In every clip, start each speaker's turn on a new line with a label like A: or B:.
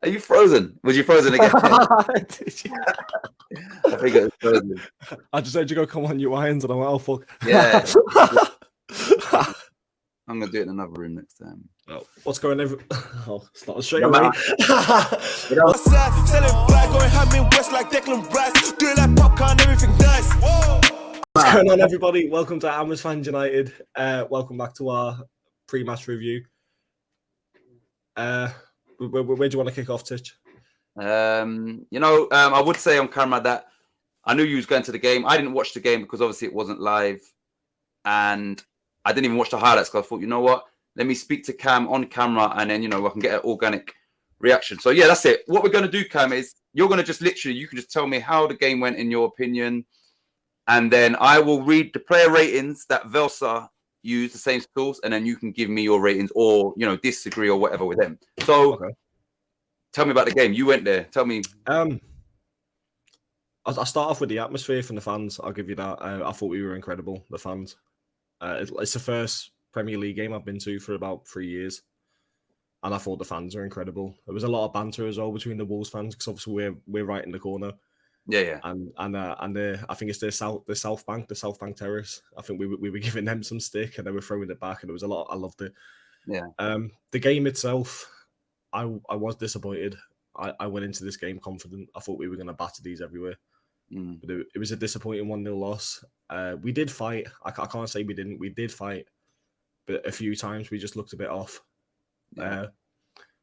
A: Are you frozen? Was you frozen again? I think it was frozen.
B: I just heard you go, come on, you irons, and I went, oh, fuck.
A: Yeah. I'm going to do it in another room next time.
B: Oh, what's going on? Oh, it's not straight
A: No,
B: away.
C: What's that? Selling black, going ham in West like Declan Rice. Doing like popcorn, everything nice.
B: What's going on, everybody? Welcome to Hammers Fans United. Welcome back to our pre-match review. Where do you want to kick off, Titch?
A: I would say on camera that I knew you was going to the game. I didn't watch the game because obviously it wasn't live. And I didn't even watch the highlights because I thought, you know what? Let me speak to Cam on camera and then, I can get an organic reaction. So, yeah, that's it. What we're going to do, Cam, is you're going to just you can just tell me how the game went in your opinion. And then I will read the player ratings that Velsa used, the same tools, and then you can give me your ratings or, disagree or whatever with them. So, Tell me about the game. You went there. Tell me.
B: I'll start off with the atmosphere from the fans. I'll give you that. I thought we were incredible, the fans. It's the first Premier League game I've been to for about 3 years. And I thought the fans were incredible. There was a lot of banter as well between the Wolves fans because obviously we're right in the corner.
A: Yeah.
B: And I think it's the South Bank Terrace. I think we were giving them some stick and they were throwing it back and there was a lot. I loved it.
A: Yeah.
B: The game itself, I was disappointed. I went into this game confident. I thought we were going to batter these everywhere. But it was a disappointing 1-0 loss. We did fight. I can't say we didn't. We did fight. But a few times we just looked a bit off.
A: Yeah.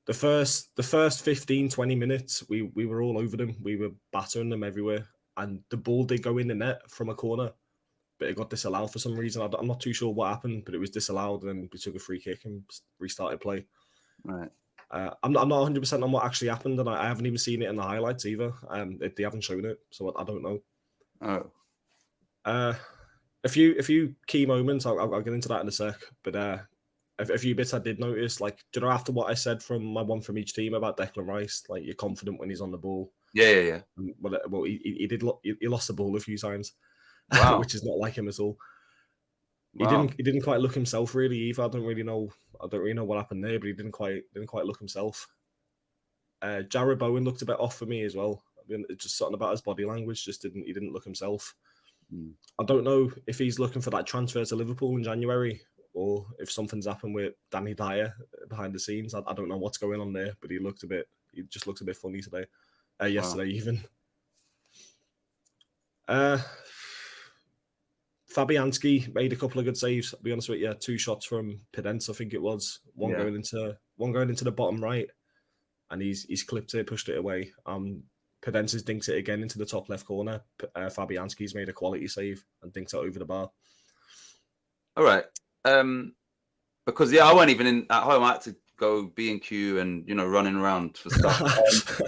B: The first 15, 20 minutes, we were all over them. We were battering them everywhere. And the ball did go in the net from a corner. But it got disallowed for some reason. I'm not too sure what happened, but it was disallowed. And then we took a free kick and restarted play.
A: Right.
B: I'm not 100% on what actually happened, and I haven't even seen it in the highlights either. They haven't shown it, so I don't know.
A: Oh.
B: A few key moments. I'll get into that in a sec. But a few bits I did notice, like after what I said from my one from each team about Declan Rice, like you're confident when he's on the ball.
A: Yeah.
B: Well, he lost the ball a few times,
A: wow.
B: which is not like him at all.
A: Wow.
B: He didn't quite look himself really either. I don't really know what happened there, but he didn't quite look himself. Jared Bowen looked a bit off for me as well. I mean, it's just something about his body language. He didn't look himself. I don't know if he's looking for that transfer to Liverpool in January or if something's happened with Danny Dyer behind the scenes. I don't know what's going on there, but he just looks a bit funny today. Yesterday even. Fabianski made a couple of good saves. I'll be honest with you, 2 shots from Pedence, I think it was. One going into the bottom right, and he's clipped it, pushed it away. Pedence dinks it again into the top left corner. Fabianski's made a quality save and dinks it over the bar.
A: All right. Because I wasn't even at home. I had to go B&Q and running around for stuff. So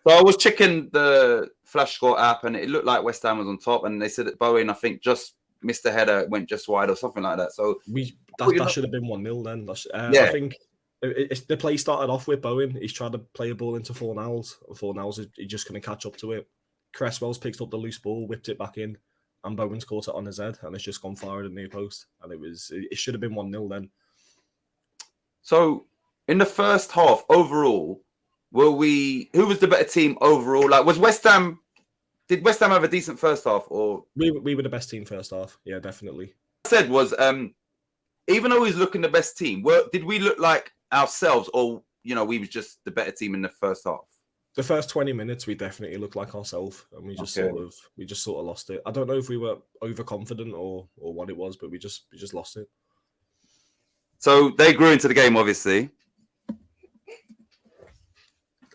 A: I was checking the Flash Score app, and it looked like West Ham was on top, and they said that Bowen, I think, just missed the header, went just wide or something like that. So
B: that should have been 1-0 then. I think the play started off with Bowen. He's tried to play a ball into Fornals. Fornals is just going to catch up to it. Cresswell's picked up the loose ball, whipped it back in, and Bowen's caught it on his head, and it's just gone far in the near post. And it should have been 1-0 then.
A: So in the first half, overall, who was the better team overall? Like, did West Ham have a decent first half, or
B: we were the best team first half? Yeah, definitely.
A: What I said was, even though he's looking the best team, did we look like ourselves, or we was just the better team in the first half?
B: The first 20 minutes, we definitely looked like ourselves, and we just sort of lost it. I don't know if we were overconfident or what it was, but we just lost it.
A: So they grew into the game, obviously.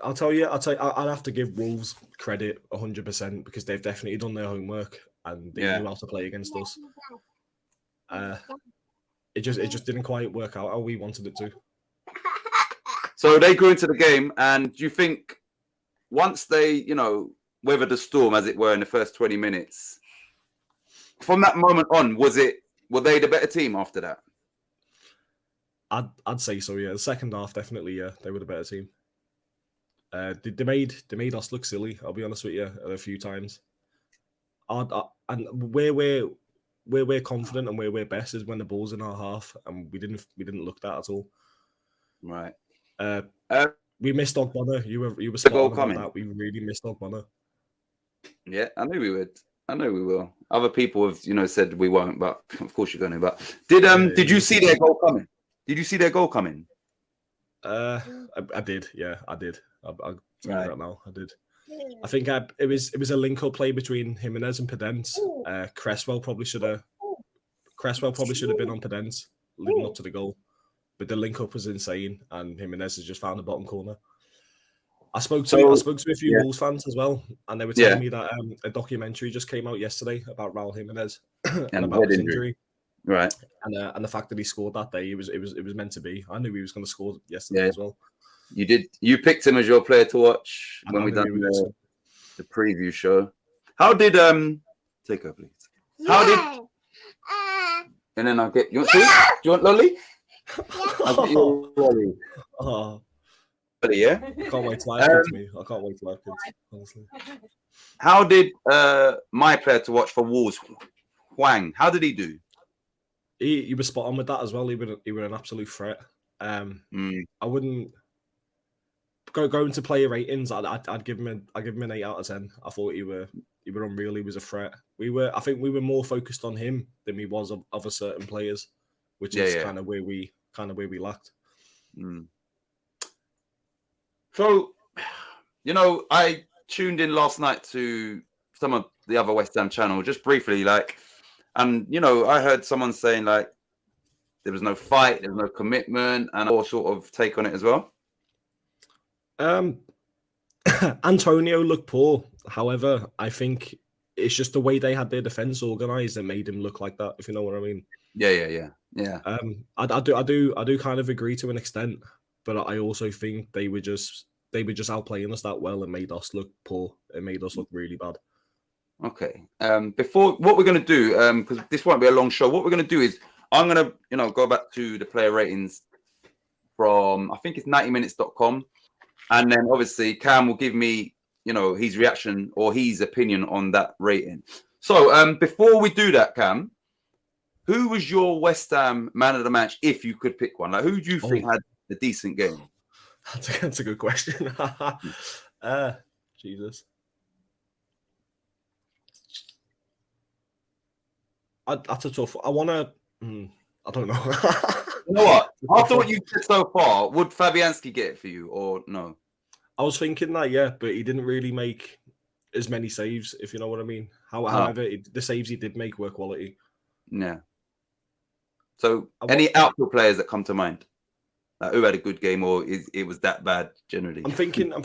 B: I'll tell you, I'd have to give Wolves credit 100% because they've definitely done their homework and they knew how to play against us. It just didn't quite work out how we wanted it to.
A: So they grew into the game, and do you think once they, weathered the storm, as it were, in the first 20 minutes, from that moment on, were they the better team after that?
B: I'd say so, yeah. The second half, definitely, yeah, they were the better team. They made us look silly. I'll be honest with you, a few times. And where we're confident and where we're best is when the ball's in our half, and we didn't look that at all.
A: Right.
B: We missed Ogbonna. You were
A: The
B: spot
A: goal
B: on about
A: coming.
B: that. We really missed Ogbonna.
A: Yeah, I knew we would. I know we will. Other people have, said we won't, but of course you're going to. But did you see their goal coming? Did you see their goal coming?
B: I did. Yeah, I did. I'll tell you that now. I did. I think it was a link-up play between Jimenez and Pedence. Creswell probably should have been on Pedence leading up to the goal, but the link-up was insane, and Jimenez has just found the bottom corner. I spoke to a few Wolves fans as well, and they were telling me that a documentary just came out yesterday about Raul Jimenez and about his injury.
A: Right.
B: And the fact that he scored that day, it was meant to be. I knew he was going to score yesterday as well.
A: You did. You picked him as your player to watch when we done the preview show. How did take her, please? How did? And then I'll get you. Do you want Lolly? I'll get you Lolly.
B: Oh.
A: Yeah.
B: I can't wait to have kids, me. I can't wait to have kids, honestly.
A: How did my player to watch for Wolves, Hwang? How did he do?
B: He was spot on with that as well. He were an absolute threat. I wouldn't go into player ratings. I'd give him an 8 out of 10. I thought he were unreal. He was a threat. I think we were more focused on him than we was of other certain players, which is kind of where we lacked.
A: So, I tuned in last night to some of the other West Ham channel, just briefly, and I heard someone saying there was no fight, there was no commitment, and all sort of take on it as well.
B: Antonio looked poor. However, I think it's just the way they had their defense organized that made him look like that, if you know what I mean.
A: Yeah.
B: I do kind of agree to an extent, but I also think they were just outplaying us that well and made us look poor. It made us look really bad.
A: Okay. Before what we're going to do, because this won't be a long show, what we're going to do is I'm going to, go back to the player ratings from, I think it's 90minutes.com. And then obviously Cam will give me, his reaction or his opinion on that rating. So before we do that, Cam, who was your West Ham man of the match if you could pick one? Who do you think had a decent game?
B: That's a good question. Jesus. That's a tough. I want to. I don't know.
A: You know what? After what you've said so far, would Fabianski get it for you or no?
B: I was thinking that, yeah, but he didn't really make as many saves, if you know what I mean. However, the saves he did make were quality.
A: Yeah. So, any outfield players that come to mind? Who had a good game, or it was that bad generally?
B: I'm thinking. I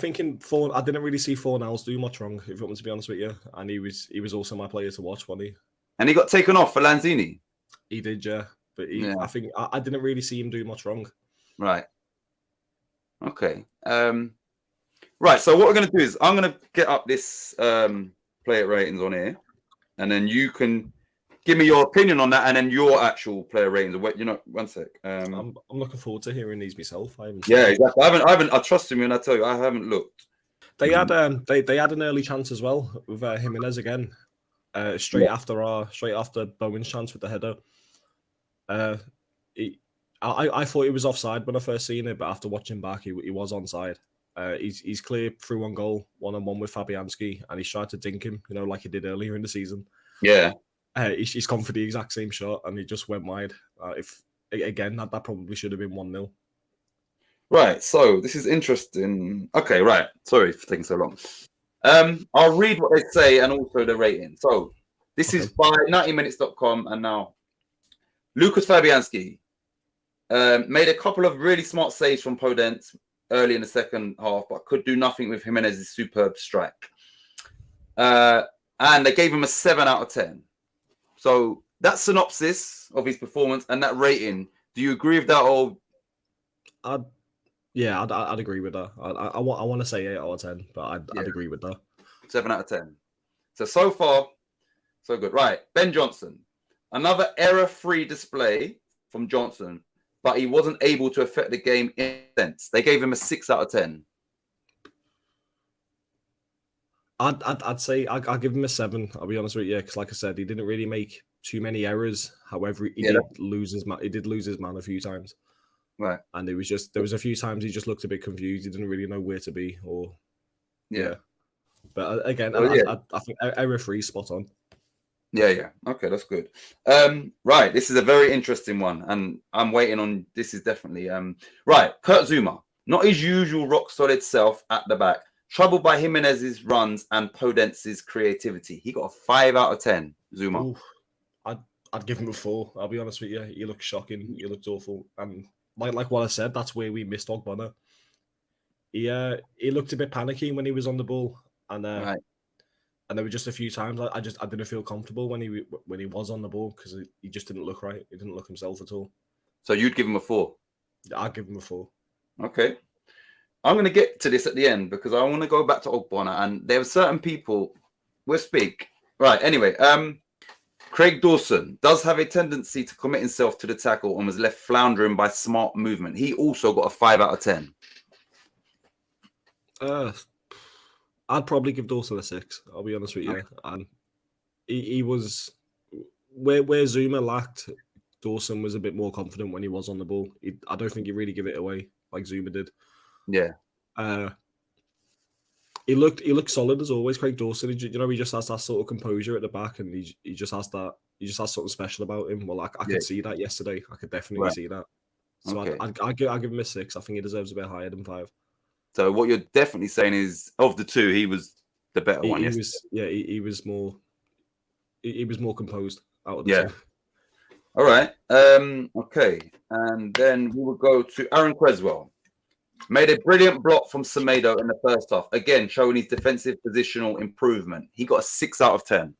B: didn't really see Fornals do much wrong, if you want me to be honest with you, and he was also my player to watch, wasn't he?
A: And he got taken off for Lanzini.
B: He did, yeah, but I think I didn't really see him do much wrong.
A: Right. Okay. Right. So what we're going to do is I'm going to get up this player ratings on here, and then you can give me your opinion on that, and then your actual player ratings. One sec.
B: I'm looking forward to hearing these myself.
A: Exactly. I haven't. I trust me when I tell you I haven't looked.
B: They had they had an early chance as well with Jimenez again, straight after Bowen's chance with the header. I thought he was offside when I first seen it, but after watching back, he was onside. He's clear through on goal, 1-on-1 with Fabianski, and he's tried to dink him, like he did earlier in the season.
A: Yeah.
B: He's gone for the exact same shot, and he just went wide. That probably should have been 1-0.
A: Right, so this is interesting. Okay, right. Sorry for taking so long. I'll read what they say and also the rating. So this is by 90minutes.com, and now Lucas Fabianski made a couple of really smart saves from Podence early in the second half, but could do nothing with Jimenez's superb strike. And they gave him a 7 out of 10. So that synopsis of his performance and that rating, do you agree with that? Or
B: I'd agree with that. I want to say 8 out of 10, but I'd agree with that.
A: 7 out of 10. So far, so good. Right, Ben Johnson. Another error-free display from Johnson, but he wasn't able to affect the game in a sense. They gave him a 6 out of 10.
B: I'd say I'll give him a 7. I'll be honest with you, because like I said, he didn't really make too many errors. However, he did lose his man a few times.
A: Right.
B: And there was a few times he just looked a bit confused. He didn't really know where to be, or
A: Yeah.
B: But again,
A: Well,
B: I think error free spot on.
A: Yeah. Okay, that's good. Right, this is a very interesting one, and I'm waiting on. This is definitely right. Kurt Zuma, not his usual rock solid self at the back. Troubled by Jimenez's runs and Podence's creativity. He got a 5 out of 10. Zuma.
B: Ooh, I'd give him a 4. I'll be honest with you. He looked shocking. He looked awful. And like what I said, that's where we missed Ogbonna. He looked a bit panicky when he was on the ball, and
A: Right.
B: and there were just a few times I didn't feel comfortable when he was on the ball because he just didn't look right. He didn't look himself at all.
A: So you'd give him a 4?
B: I'd give him a 4.
A: Okay. I'm going to get to this at the end because I want to go back to Ogbonna, and there are certain people. We'll speak. Right. Anyway, Craig Dawson does have a tendency to commit himself to the tackle and was left floundering by smart movement. He also got a 5 out of 10.
B: I'd probably give Dawson a 6. I'll be honest with you. And he was where Zuma lacked. Dawson was a bit more confident when he was on the ball. I don't think he really gave it away like Zuma did.
A: Yeah.
B: He looked solid as always. Craig Dawson, he just has that sort of composure at the back, and he just has that. He just has something special about him. Well, I could see that yesterday. I could definitely see that. So
A: Okay.
B: I'd give him a 6. I think he deserves a bit higher than 5.
A: So what you're definitely saying is, of the two, he was the better one.
B: He was more composed out of the two.
A: All right. Okay. And then we will go to Aaron Creswell. Made a brilliant block from Semedo in the first half. Again, showing his defensive positional improvement. He got a 6 out of 10.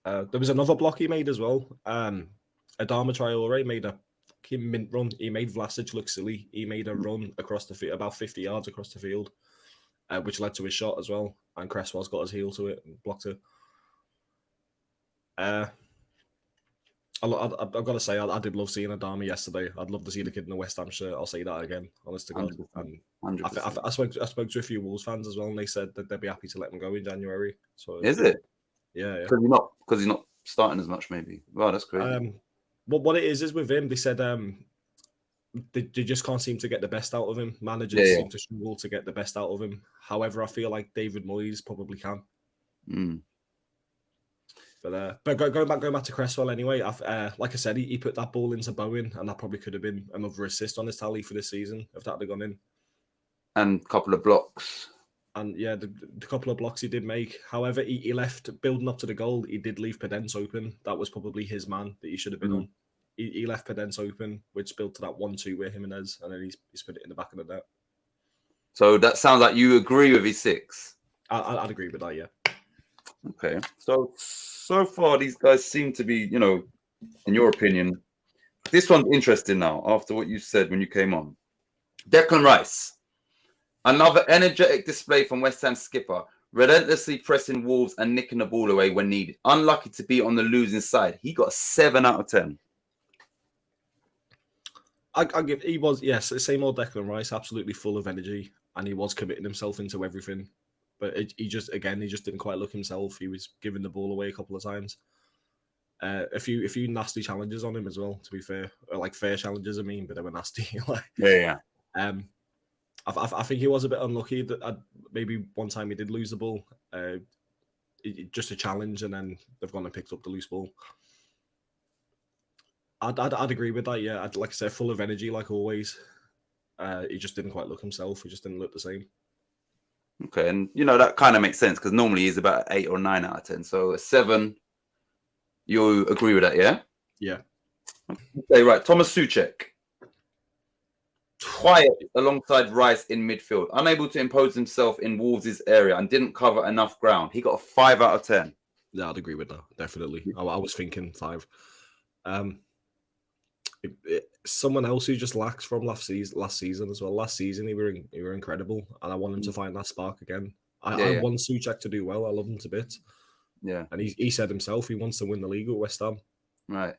B: There was another block he made as well. Adama Traore made a mint run. He made Vlasic look silly. He made a run across the field, about 50 yards across the field, which led to his shot as well. And Creswell's got his heel to it and blocked it. I've got to say, I did love seeing Adama yesterday. I'd love to see the kid in the West Ham shirt. I'll say that again, honest to God.
A: 100%.
B: I spoke to a few Wolves fans as well, and they said that they'd be happy to let him go in January. So
A: is it?
B: Yeah.
A: Because he's not starting as much, maybe. Wow, that's crazy.
B: What it is with him, they said they just can't seem to get the best out of him. Managers seem to struggle to get the best out of him. However, I feel like David Moyes probably can. But going back to Creswell anyway, like I said, he put that ball into Bowen, and that probably could have been another assist on his tally for this season if that had gone in.
A: And a couple of blocks.
B: And yeah, the couple of blocks he did make. However, he left, building up to the goal, he did leave Pedence open. That was probably his man that he should have been on. He left Pedence open, which built to that 1-2 with Jimenez, and then he's put it in the back of the net.
A: So that sounds like you agree with his 6.
B: I'd agree with that, yeah.
A: Okay. So far, these guys seem to be, in your opinion, this one's interesting now after what you said when you came on. Declan Rice. Another energetic display from West Ham skipper, relentlessly pressing Wolves and nicking the ball away when needed. Unlucky to be on the losing side. He got a 7 out of 10.
B: He was, yes, the same old Declan Rice, absolutely full of energy, and he was committing himself into everything. But he just didn't quite look himself. He was giving the ball away a couple of times. A few nasty challenges on him as well, to be fair. Like fair challenges, I mean, but they were nasty. I think he was a bit unlucky that maybe one time he did lose the ball. Just a challenge, and then they've gone and picked up the loose ball. I'd agree with that, yeah. Like I said, full of energy, like always. He just didn't quite look himself. He just didn't look the same.
A: Okay, and that kind of makes sense because normally he's about 8 or 9 out of 10. So a 7, you agree with that, yeah?
B: Yeah.
A: Okay, right. Thomas Souček. Quiet alongside Rice in midfield. Unable to impose himself in Wolves' area and didn't cover enough ground. He got a 5 out of 10.
B: Yeah, I'd agree with that, definitely. I was thinking 5. Someone else who just lacks from last season as well. Last season, he were incredible, and I want him to find that spark again. I want Souček to do well. I love him to bits.
A: Yeah.
B: And he said himself he wants to win the league with West Ham.
A: Right.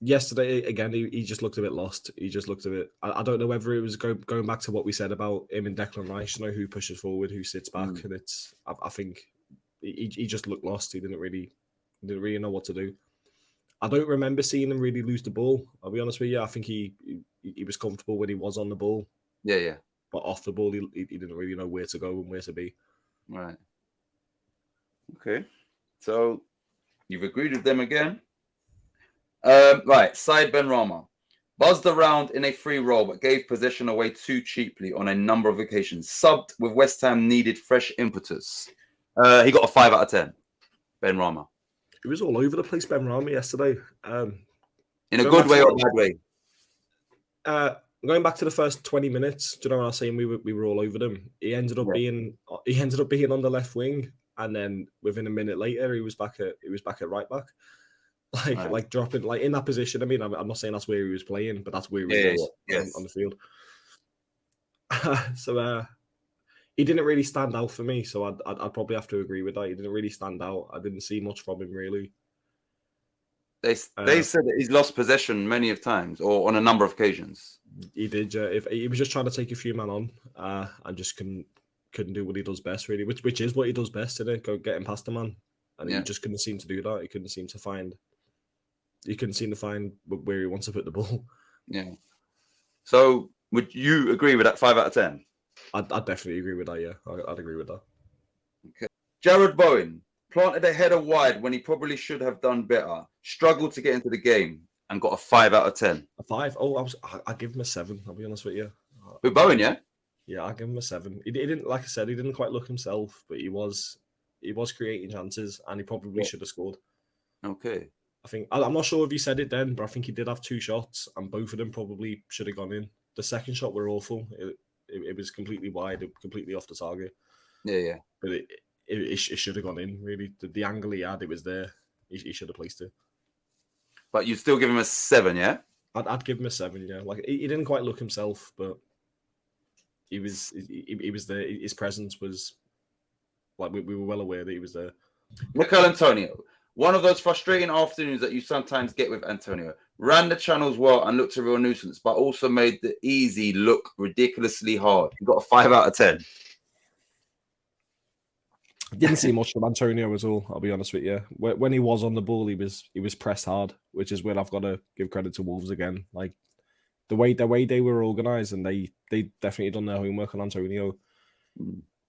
B: Yesterday, again, he just looked a bit lost. He just looked a bit... I don't know whether it was going back to what we said about him and Declan Rice, who pushes forward, who sits back, and it's... I think he just looked lost. He didn't really know what to do. I don't remember seeing him really lose the ball. I'll be honest with you. I think he was comfortable when he was on the ball,
A: Yeah.
B: but off the ball, he didn't really know where to go and where to be.
A: Right. Okay. So you've agreed with them again. Right. Side Benrahma buzzed around in a free roll, but gave possession away too cheaply on a number of occasions. Subbed with West Ham needed fresh impetus. He got a 5 out of 10. Benrahma.
B: He was all over the place, Benrahma, yesterday.
A: In a good way or a bad way?
B: Going back to the first 20 minutes, do you know what I was saying? We were all over them. He ended up being on the left wing, and then within a minute later, he was back at right back. Like dropping like in that position. I mean, I'm not saying that's where he was playing, but that's where he was on the field. So he didn't really stand out for me. So I'd probably have to agree with that. He didn't really stand out. I didn't see much from him really.
A: They said that he's lost possession many of times or on a number of occasions.
B: He did. If he was just trying to take a few men on, and just couldn't do what he does best really, which is what he does best, isn't it? Go getting past the man, and he just couldn't seem to do that. He couldn't seem to find where he wants to put the ball. Yeah.
A: So would you agree with that 5 out of 10?
B: I'd definitely agree with that. Yeah, I'd agree with that.
A: Okay. Jared Bowen planted a header wide when he probably should have done better. Struggled to get into the game and got a 5 out of 10.
B: A 5? Oh, I give him a 7. I'll be honest with you.
A: With Bowen, yeah.
B: Yeah, I give him a 7. He didn't, like I said, he didn't quite look himself, but he was creating chances, and he probably should have scored.
A: Okay.
B: I'm not sure if he said it then, but I think he did have 2 shots, and both of them probably should have gone in. The second shot were awful. It was completely wide, completely off the target.
A: Yeah.
B: But it should have gone in, really. The angle he had, it was there. He should have placed it.
A: But you still give him a 7, yeah?
B: I'd give him a 7, yeah. Like he didn't quite look himself, but he was there. His presence was like we were well aware that he was there.
A: Mikel Antonio, one of those frustrating afternoons that you sometimes get with Antonio. Ran the channels well and looked a real nuisance, but also made the easy look ridiculously hard. He got a 5 out of 10.
B: Didn't see much from Antonio at all. I'll be honest with you. When he was on the ball, he was pressed hard, which is where I've got to give credit to Wolves again. Like the way they were organised, and they definitely done their homework on Antonio.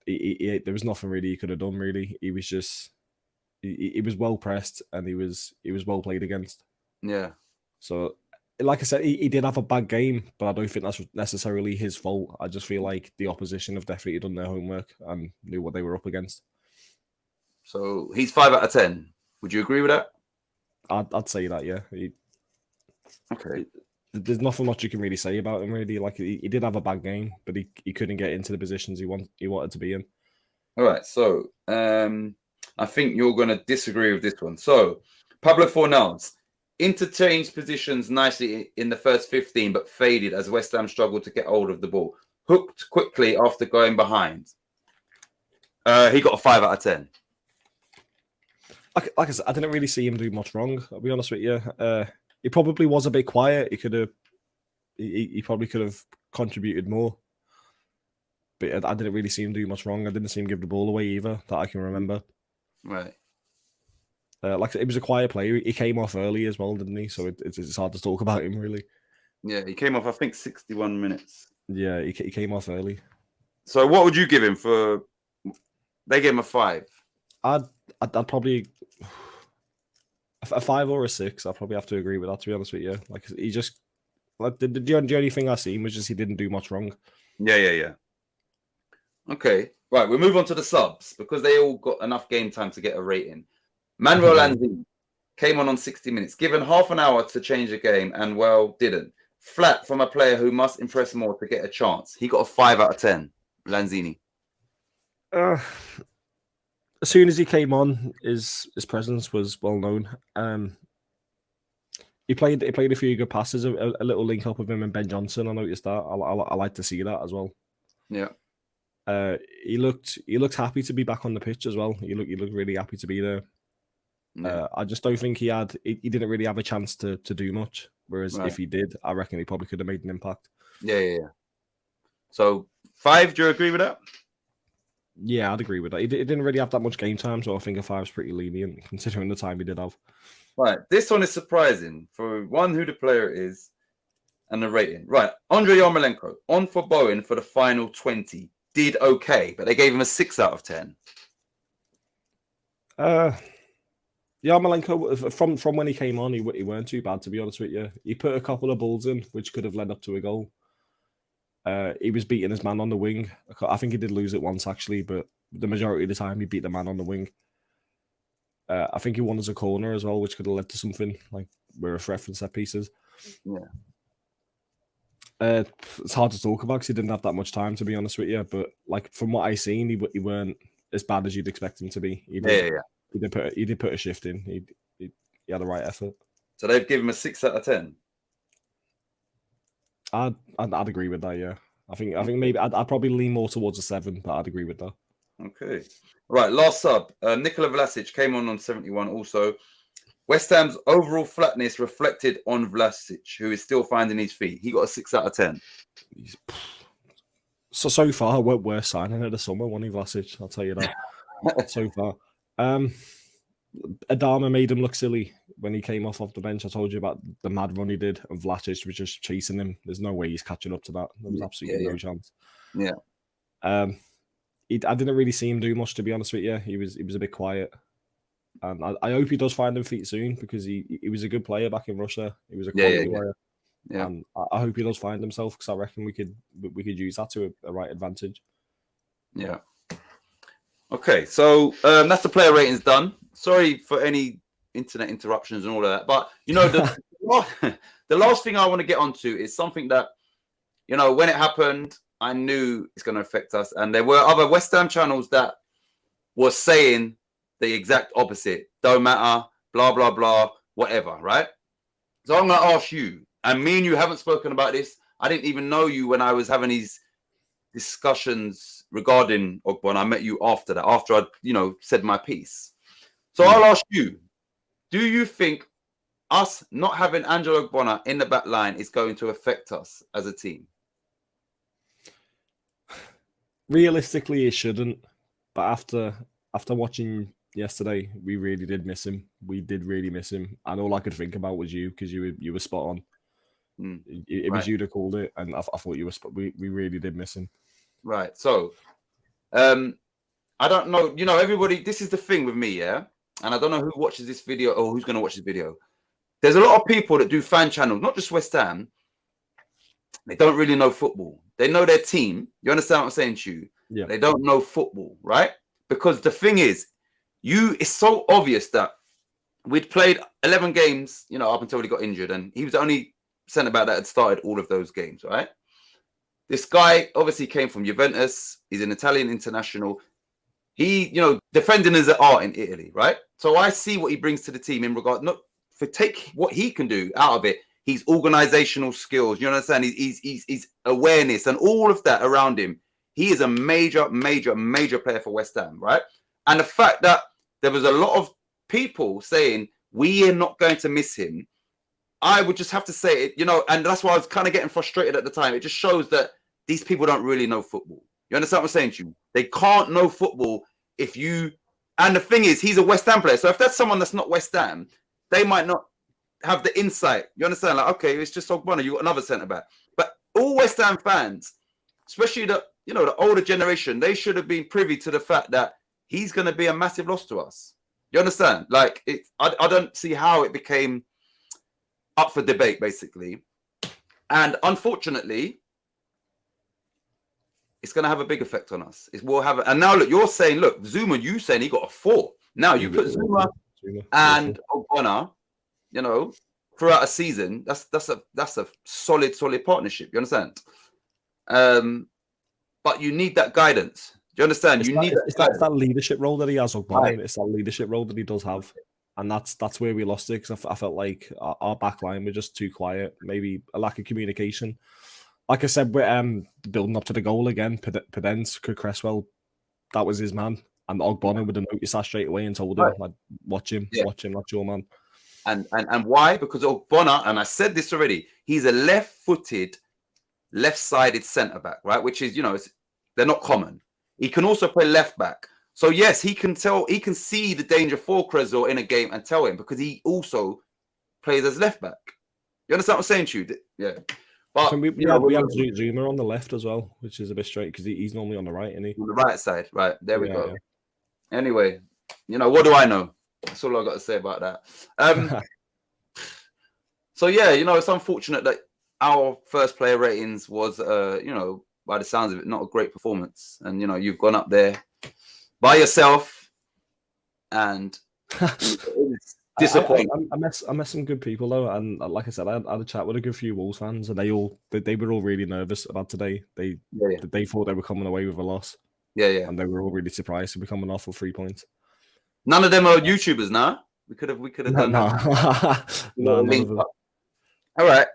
B: There was nothing really he could have done. Really, he was just he was well pressed, and he was well played against.
A: Yeah.
B: So, like I said, he did have a bad game, but I don't think that's necessarily his fault. I just feel like the opposition have definitely done their homework and knew what they were up against.
A: So he's 5 out of 10. Would you agree with that?
B: I'd say that, yeah.
A: Okay.
B: There's nothing much you can really say about him, really. Like he did have a bad game, but he couldn't get into the positions he wanted to be in.
A: All right. So I think you're going to disagree with this one. So Pablo Fornals interchanged positions nicely in the first 15, but faded as West Ham struggled to get hold of the ball. Hooked quickly after going behind. He got a 5 out of 10.
B: Like I said, I didn't really see him do much wrong. I'll be honest with you. He probably was a bit quiet. He probably could have contributed more. But I didn't really see him do much wrong. I didn't see him give the ball away either, that I can remember.
A: Right.
B: Like it was a quiet player. He came off early as well, didn't he? So it's hard to talk about him, really.
A: Yeah, he came off, I think, 61 minutes.
B: Yeah, he came off early.
A: So what would you give him for... They gave him a 5.
B: I'd probably... A 5 or a 6. I'll probably have to agree with that, to be honest with you. Like he just... Like the only thing I seen was just he didn't do much wrong.
A: Yeah. Okay. Right, we'll move on to the subs because they all got enough game time to get a rating. Manuel Lanzini came on 60 minutes, given half an hour to change the game, and well, didn't. Flat from a player who must impress more to get a chance. He got a 5 out of 10. Lanzini.
B: As soon as he came on, his presence was well known. He played a few good passes, a little link up with him and Ben Johnson. I noticed that. I like to see that as well.
A: Yeah.
B: He looked happy to be back on the pitch as well. He looked really happy to be there. Yeah. I just don't think he didn't really have a chance to do much. Whereas if he did, I reckon he probably could have made an impact.
A: Yeah. So 5, do you agree with that?
B: Yeah, I'd agree with that. He didn't really have that much game time, so I think a 5 is pretty lenient considering the time he did have.
A: Right, this one is surprising for one, who the player is and the rating. Right, Andrei Yarmolenko on for Bowen for the final 20. Did okay, but they gave him a 6 out of 10.
B: Yarmolenko, from when he came on, he weren't too bad, to be honest with you. He put a couple of balls in, which could have led up to a goal. He was beating his man on the wing. I think he did lose it once, actually, but the majority of the time he beat the man on the wing. I think he won as a corner as well, which could have led to something, like we're referencing set pieces.
A: Yeah.
B: It's hard to talk about because he didn't have that much time, to be honest with you. But like from what I seen, he weren't as bad as you'd expect him to be. He did put a shift in. He had the right effort.
A: So they've given him a 6 out of 10.
B: I'd agree with that. Yeah, I think maybe I'd probably lean more towards a 7, but I'd agree with that.
A: Okay. Right, last sub. Nikola Vlasic came on 71 also. West Ham's overall flatness reflected on Vlasic, who is still finding his feet. He got a 6 out of 10.
B: So far, we're worst signing of the summer, wasn't he, Vlasic? I'll tell you that. So far. Adama made him look silly when he came off the bench. I told you about the mad run he did, and Vlasic was just chasing him. There's no way he's catching up to that. There was absolutely no chance.
A: Yeah.
B: I didn't really see him do much, to be honest with you. He was a bit quiet. And I hope he does find him feet soon, because he was a good player back in Russia. He was a quality player. Yeah. And I hope he does find himself, because I reckon we could use that to a right advantage. Yeah.
A: Okay, so that's the player ratings done. Sorry for any internet interruptions and all of that, but you know the last thing I want to get onto is something that, you know, when it happened, I knew it's going to affect us, and there were other West Ham channels that were saying the exact opposite. Don't matter, blah blah blah, whatever, right? So I'm going to ask you, and me and you haven't spoken about this. I didn't even know you when I was having these discussions regarding Ogbonna. I met you after that, after I'd, you know, said my piece. So I'll ask you, do you think us not having Angelo Ogbonna in the back line is going to affect us as a team?
B: Realistically, it shouldn't. But after watching yesterday, we really did miss him. We did really miss him. And all I could think about was you, because you were spot on. It was you that called it, and I thought you were we really did miss him. Right.
A: So, I don't know. You know, everybody, this is the thing with me, yeah? And I don't know who watches this video or who's going to watch this video. There's a lot of people that do fan channels, not just West Ham. They don't really know football. They know their team. You understand what I'm saying to you?
B: Yeah.
A: They don't know football, right? Because the thing is, it's so obvious that we'd played 11 games, you know, up until he got injured, and he was the only centre-back that had started all of those games, right? This guy obviously came from Juventus. He's an Italian international. He, you know, defending is an art in Italy, right? So I see what he brings to the team in regard, not for take what he can do out of it. His organizational skills, you understand? He's awareness and all of that around him. He is a major player for West Ham, right? And the fact that there was a lot of people saying we are not going to miss him, I would just have to say it, you know, and that's why I was kind of getting frustrated at the time. It just shows that these people don't really know football. You understand what I'm saying to you? They can't know football if you... And the thing is, he's a West Ham player. So if that's someone that's not West Ham, they might not have the insight. You understand? Like, okay, it's just Ogbonna. You got another centre-back. But all West Ham fans, especially the older generation, they should have been privy to the fact that he's going to be a massive loss to us. You understand? Like, I don't see how it became up for debate, basically. And unfortunately, it's going to have a big effect on us. It will have, and now look, you're saying, look, Zuma, you saying he got a 4. Now you put Zuma and Ogbonna, you know, throughout a season. That's a solid partnership. You understand? But you need that guidance. Do you understand?
B: It's that leadership role that he has, Ogbonna. Right. It's that leadership role that he does have. And that's where we lost it, because I felt like our back line were just too quiet, maybe a lack of communication. Like I said, we're building up to the goal again. Pedence, Creswell, that was his man. And Ogbonna would have noticed that straight away and told him, like, watch him, that's your man.
A: And why? Because Ogbonna, and I said this already, he's a left-footed, left-sided centre-back, right? Which is, you know, they're not common. He can also play left-back. So yes, he can see the danger for Creswell in a game and tell him, because he also plays as left back. You understand what I'm saying to you? Yeah. But
B: we have Zuma on the left as well, which is a bit straight because he's normally on the right, isn't he?
A: On the right side, right. There we go.
B: Yeah.
A: Anyway, what do I know? That's all I got to say about that. So yeah, it's unfortunate that our first player ratings was, by the sounds of it, not a great performance. And you've gone up there by yourself, and it's disappointing.
B: I met some good people though, and like I said, I had a chat with a good few Wolves fans, and they were all really nervous about today. They thought they were coming away with a loss.
A: Yeah.
B: And they were all really surprised to be coming off with 3 points.
A: None of them are YouTubers now. We could have done that.
B: No.
A: All right.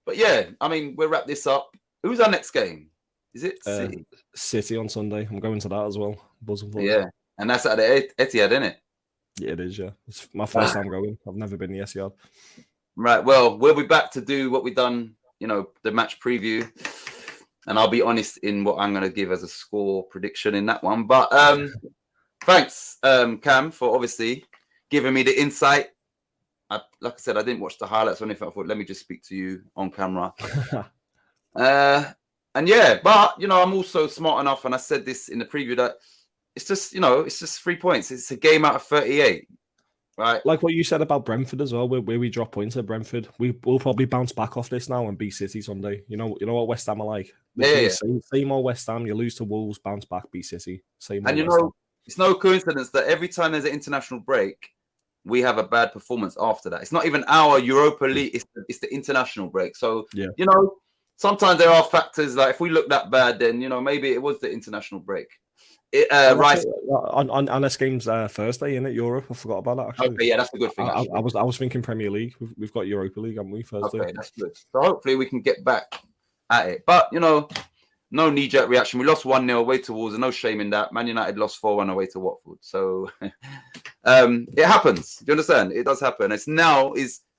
A: But yeah, I mean, we'll wrap this up. Who's our next game? Is it City?
B: City on Sunday. I'm going to that as well. Buzzing for
A: it. And that's at the Etihad, isn't it?
B: Yeah, it is. Yeah, it's my first time going. I've never been to the Etihad.
A: Right. Well, we'll be back to do what we've done. The match preview, and I'll be honest in what I'm going to give as a score prediction in that one. But thanks, Cam, for obviously giving me the insight. Like I said, I didn't watch the highlights or anything. I thought, let me just speak to you on camera. And yeah, but I'm also smart enough, and I said this in the preview, that it's just 3 points. It's a game out of 38, right?
B: Like what you said about Brentford as well, where we drop points at Brentford. We'll probably bounce back off this now and beat City Sunday. You know what West Ham are like. Same old West Ham. You lose to Wolves, bounce back, beat City. Same. And
A: it's no coincidence that every time there's an international break, we have a bad performance after that. It's not even our Europa League, it's the international break. So, sometimes there are factors, like if we look that bad, then, maybe it was the international break.
B: On this game's Thursday, isn't it? Europe. I forgot about that, actually.
A: Okay, yeah, that's a good thing.
B: I was thinking Premier League. We've got Europa League, haven't we, Thursday?
A: Okay, that's good. So hopefully we can get back at it. But, no knee-jerk reaction. We lost 1-0 away to Wolves, and no shame in that. Man United lost 4-1 away to Watford. So it happens. Do you understand? It does happen. Is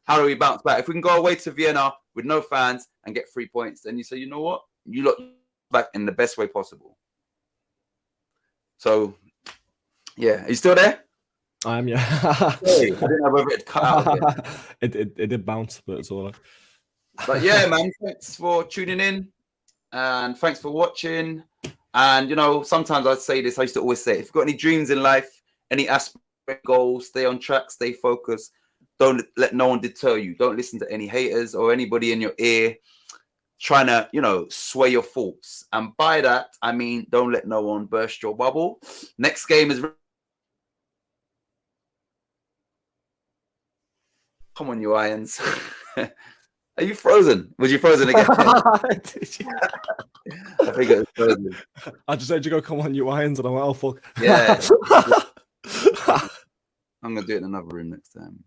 A: how do we bounce back? If we can go away to Vienna with no fans and get 3 points, then you say, you know what? You look back in the best way possible. So, yeah. Are you still there?
B: I am, yeah.
A: Hey, I didn't know whether it cut out again.
B: It did bounce, but it's all right.
A: But yeah, man, thanks for tuning in. And thanks for watching. And, sometimes I say this, I used to always say, if you've got any dreams in life, any aspirations, goals, stay on track, stay focused. Don't let no one deter you. Don't listen to any haters or anybody in your ear trying to, sway your thoughts. And by that, I mean, don't let no one burst your bubble. Next game is... Come on, you Irons. Are you frozen? Was you frozen again? I think it was frozen.
B: I just heard you go, come on, you Irons, and I went, oh, fuck.
A: Yeah. I'm going to do it in another room next time.